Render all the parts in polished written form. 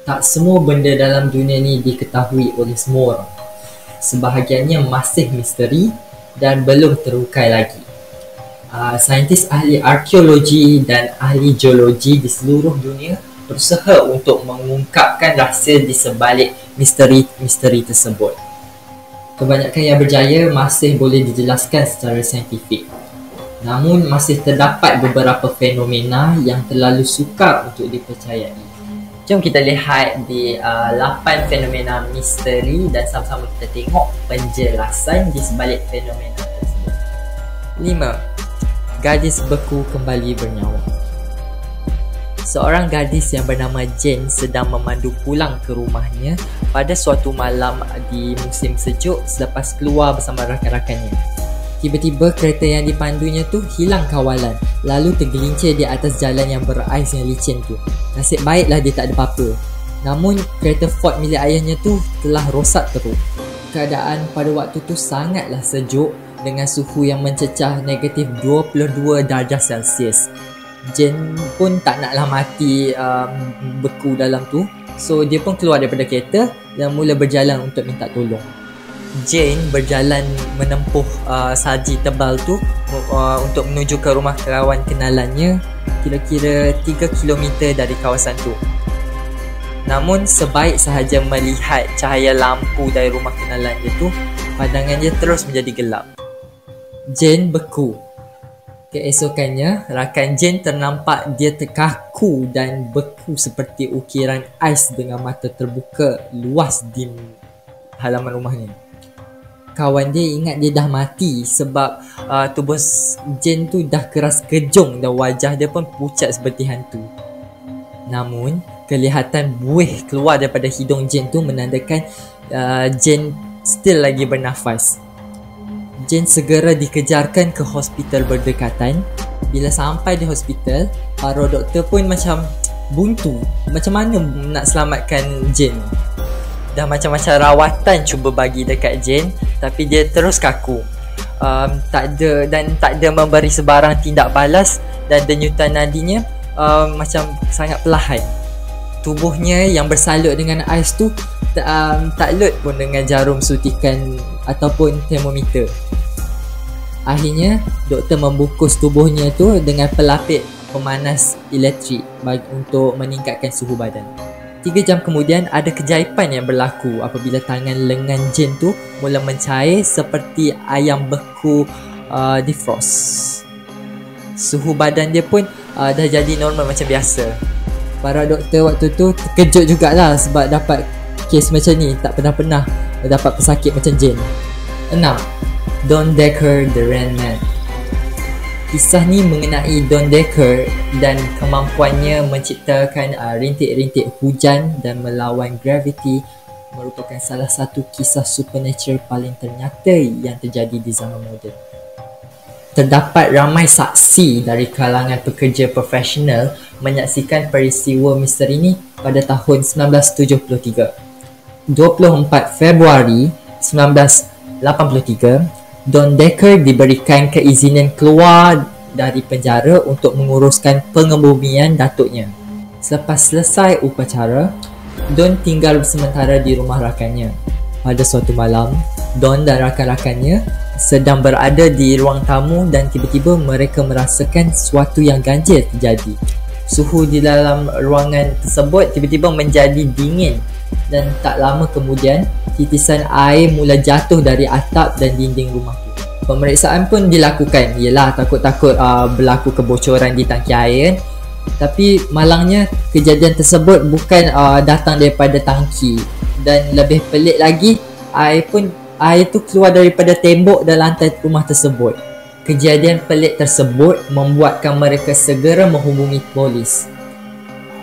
Tak semua benda dalam dunia ni diketahui oleh semua orang. Sebahagiannya masih misteri dan belum terukai lagi. Saintis ahli arkeologi dan ahli geologi di seluruh dunia berusaha untuk mengungkapkan rahsia di sebalik misteri-misteri tersebut. Kebanyakan yang berjaya masih boleh dijelaskan secara saintifik. Namun masih terdapat beberapa fenomena yang terlalu sukar untuk dipercayai. Jom kita lihat di 8 fenomena misteri dan sama-sama kita tengok penjelasan di sebalik fenomena tersebut. 5. Gadis beku kembali bernyawa. Seorang gadis yang bernama Jane sedang memandu pulang ke rumahnya pada suatu malam di musim sejuk selepas keluar bersama rakan-rakannya. Tiba-tiba kereta yang dipandunya tu hilang kawalan, lalu tergelincir di atas jalan yang berais yang licin tu. Nasib baiklah dia tak ada apa-apa. Namun kereta Ford milik ayahnya tu telah rosak teruk. Keadaan pada waktu tu sangatlah sejuk dengan suhu yang mencecah negatif 22 darjah Celsius. Jane pun tak naklah mati beku dalam tu. So dia pun keluar daripada kereta dan mula berjalan untuk minta tolong. Jane berjalan menempuh salji tebal tu untuk menuju ke rumah kawan kenalannya, kira-kira 3 km dari kawasan tu. Namun sebaik sahaja melihat cahaya lampu dari rumah kenalan dia tu, pandangan dia terus menjadi gelap. Jane beku. Keesokannya, rakan Jane ternampak dia terkaku dan beku seperti ukiran ais dengan mata terbuka luas di halaman rumahnya. Kawan dia ingat dia dah mati sebab tubuh Jane tu dah keras kejung dan wajah dia pun pucat seperti hantu. Namun, kelihatan buih keluar daripada hidung Jane tu menandakan Jane still lagi bernafas. Jane segera dikejarkan ke hospital berdekatan. Bila sampai di hospital, para doktor pun macam buntu. Macam mana nak selamatkan Jane? Dah macam-macam rawatan cuba bagi dekat Jane, tapi dia terus kaku. Tak ada memberi sebarang tindak balas dan denyutan nadinya macam sangat perlahan. Tubuhnya yang bersalut dengan ais tu tak lut pun dengan jarum suntikan ataupun termometer. Akhirnya doktor membungkus tubuhnya tu dengan pelapik pemanas elektrik untuk meningkatkan suhu badan. 3 jam kemudian ada kejaipan yang berlaku apabila tangan lengan Jane tu mula mencair seperti ayam beku defrost. Suhu badan dia pun dah jadi normal macam biasa. Para doktor waktu tu terkejut jugalah sebab dapat kes macam ni, tak pernah-pernah dapat pesakit macam Jane. 6. Don Decker the Rain Man. Kisah ni mengenai Don Decker dan kemampuannya menciptakan rintik-rintik hujan dan melawan graviti merupakan salah satu kisah supernatural paling ternyata yang terjadi di zaman moden. Terdapat ramai saksi dari kalangan pekerja profesional menyaksikan peristiwa misteri ini pada tahun 1973. 24 Februari 1983, Don Decker diberikan keizinan keluar dari penjara untuk menguruskan pengebumian datuknya. Selepas selesai upacara, Don tinggal sementara di rumah rakannya. Pada suatu malam, Don dan rakan-rakannya sedang berada di ruang tamu dan tiba-tiba mereka merasakan sesuatu yang ganjil terjadi. Suhu di dalam ruangan tersebut tiba-tiba menjadi dingin dan tak lama kemudian titisan air mula jatuh dari atap dan dinding rumah tu. Pemeriksaan pun dilakukan. Yelah, takut-takut berlaku kebocoran di tangki air kan? Tapi malangnya kejadian tersebut bukan datang daripada tangki. Dan lebih pelik lagi, air tu keluar daripada tembok dan lantai rumah tersebut. Kejadian pelik tersebut membuatkan mereka segera menghubungi polis.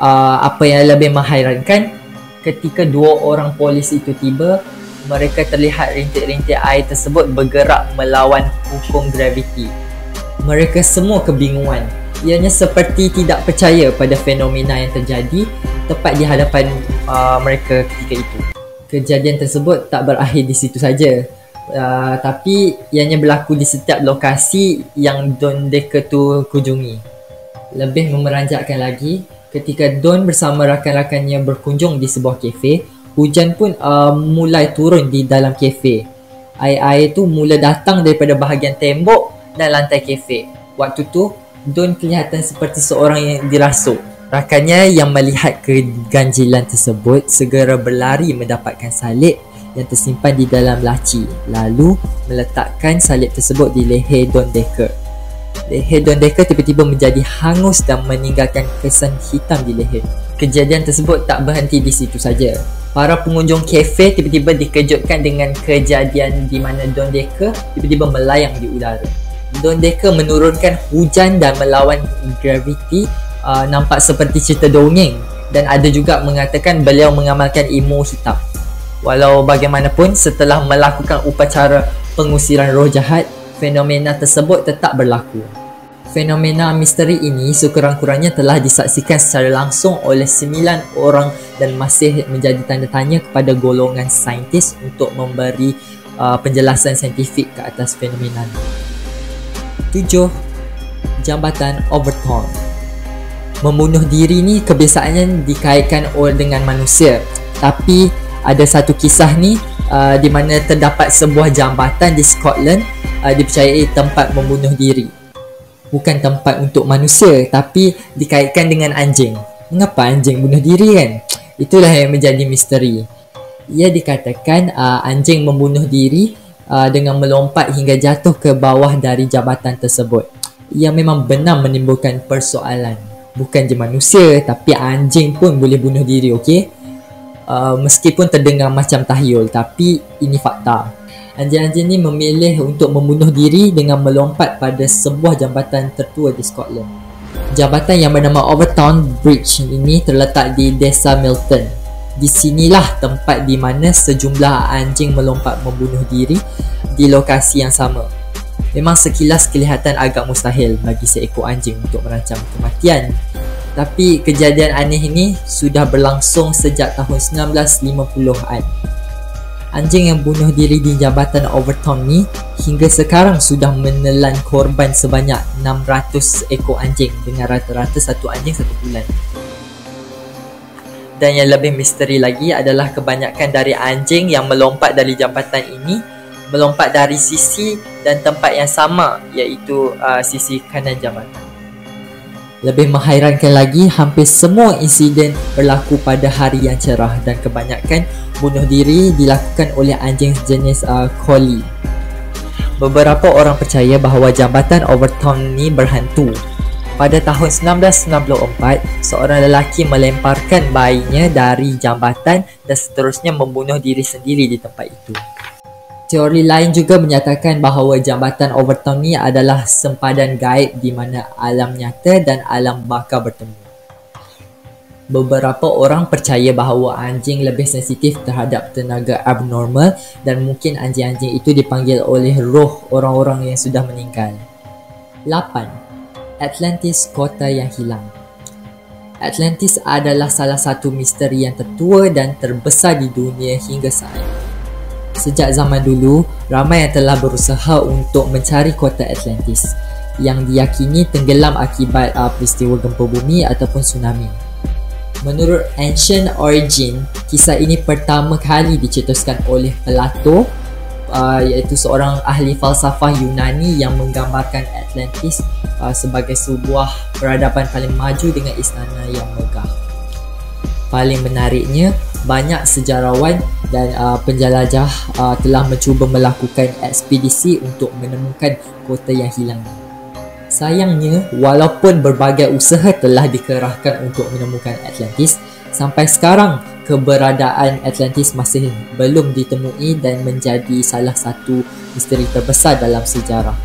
Apa yang lebih menghairankan, ketika 2 orang polis itu tiba, mereka terlihat rintik-rintik air tersebut bergerak melawan hukum graviti. Mereka semua kebingungan. Ianya seperti tidak percaya pada fenomena yang terjadi tepat di hadapan mereka ketika itu. Kejadian tersebut tak berakhir di situ saja. Tapi ianya berlaku di setiap lokasi yang Don Decker tu kunjungi. Lebih memeranjatkan lagi, Ketika Don bersama rakan-rakannya berkunjung di sebuah kafe, hujan pun mulai turun di dalam kafe. Air-air tu mula datang daripada bahagian tembok dan lantai kafe. Waktu tu, Don kelihatan seperti seorang yang dirasuk. Rakannya yang melihat keganjilan tersebut segera berlari mendapatkan salib yang tersimpan di dalam laci, lalu meletakkan salib tersebut di leher Don Decker. Leher Don Decker tiba-tiba menjadi hangus dan meninggalkan kesan hitam di leher. Kejadian tersebut tak berhenti di situ saja. Para pengunjung kafe tiba-tiba dikejutkan dengan kejadian di mana Don Decker tiba-tiba melayang di udara. Don Decker menurunkan hujan dan melawan graviti, nampak seperti cerita dongeng, dan ada juga mengatakan beliau mengamalkan ilmu hitam. Walau bagaimanapun, setelah melakukan upacara pengusiran roh jahat, fenomena tersebut tetap berlaku. Fenomena misteri ini sekurang-kurangnya telah disaksikan secara langsung oleh 9 orang dan masih menjadi tanda tanya kepada golongan saintis untuk memberi penjelasan saintifik ke atas fenomena ini. 7. Jambatan Overton. Membunuh diri ni kebiasaannya dikaitkan dengan manusia, tapi ada satu kisah ni di mana terdapat sebuah jambatan di Scotland dipercayai tempat membunuh diri. Bukan tempat untuk manusia, tapi dikaitkan dengan anjing. Mengapa anjing bunuh diri kan? Itulah yang menjadi misteri. Ia dikatakan anjing membunuh diri dengan melompat hingga jatuh ke bawah dari jambatan tersebut. Ia memang benar menimbulkan persoalan. Bukan je manusia, tapi anjing pun boleh bunuh diri, okey? Meskipun terdengar macam tahyul, tapi ini fakta. Anjing-anjing ni memilih untuk membunuh diri dengan melompat pada sebuah jambatan tertua di Scotland. Jambatan yang bernama Overton Bridge ini terletak di desa Milton. Di sinilah tempat di mana sejumlah anjing melompat membunuh diri di lokasi yang sama. Memang sekilas kelihatan agak mustahil bagi seekor anjing untuk merancang kematian. Tapi kejadian aneh ini sudah berlangsung sejak tahun 1950-an. Anjing yang bunuh diri di jambatan Overton ni hingga sekarang sudah menelan korban sebanyak 600 ekor anjing dengan rata-rata satu anjing satu bulan. Dan yang lebih misteri lagi adalah kebanyakan dari anjing yang melompat dari jambatan ini melompat dari sisi dan tempat yang sama, iaitu sisi kanan jambatan. Lebih menghairankan lagi, hampir semua insiden berlaku pada hari yang cerah dan kebanyakan bunuh diri dilakukan oleh anjing jenis collie. Beberapa orang percaya bahawa jambatan Overton ni berhantu. Pada tahun 1994, seorang lelaki melemparkan bayinya dari jambatan dan seterusnya membunuh diri sendiri di tempat itu. Teori lain juga menyatakan bahawa jambatan Overton ni adalah sempadan gaib di mana alam nyata dan alam baka bertemu. Beberapa orang percaya bahawa anjing lebih sensitif terhadap tenaga abnormal dan mungkin anjing-anjing itu dipanggil oleh roh orang-orang yang sudah meninggal. 8. Atlantis, kota yang hilang. Atlantis adalah salah satu misteri yang tertua dan terbesar di dunia hingga saat ini. Sejak zaman dulu, ramai yang telah berusaha untuk mencari kota Atlantis yang diyakini tenggelam akibat peristiwa gempa bumi ataupun tsunami. Menurut Ancient Origin, kisah ini pertama kali dicetuskan oleh Plato, iaitu seorang ahli falsafah Yunani yang menggambarkan Atlantis sebagai sebuah peradaban paling maju dengan istana yang megah. Paling menariknya, banyak sejarawan dan penjelajah telah mencuba melakukan ekspedisi untuk menemukan kota yang hilang. Sayangnya, walaupun berbagai usaha telah dikerahkan untuk menemukan Atlantis, sampai sekarang keberadaan Atlantis masih belum ditemui dan menjadi salah satu misteri terbesar dalam sejarah.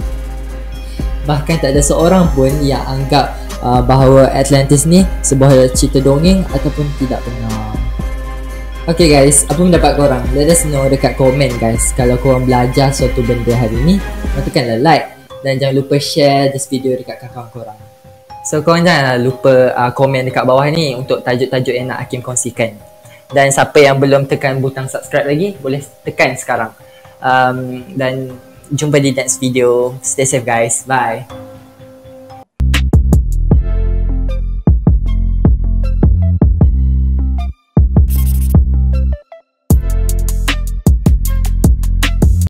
Bahkan tak ada seorang pun yang anggap bahawa Atlantis ni sebuah cerita dongeng ataupun tidak benar. Okay guys, apa pendapat korang? Let us know dekat komen guys. Kalau korang belajar suatu benda hari ni, tekanlah like dan jangan lupa share this video dekat kawan-kawan korang. So korang janganlah lupa komen dekat bawah ni untuk tajuk-tajuk yang nak Hakim kongsikan. Dan siapa yang belum tekan butang subscribe lagi, boleh tekan sekarang. Dan jumpa di next video. Stay safe guys. Bye.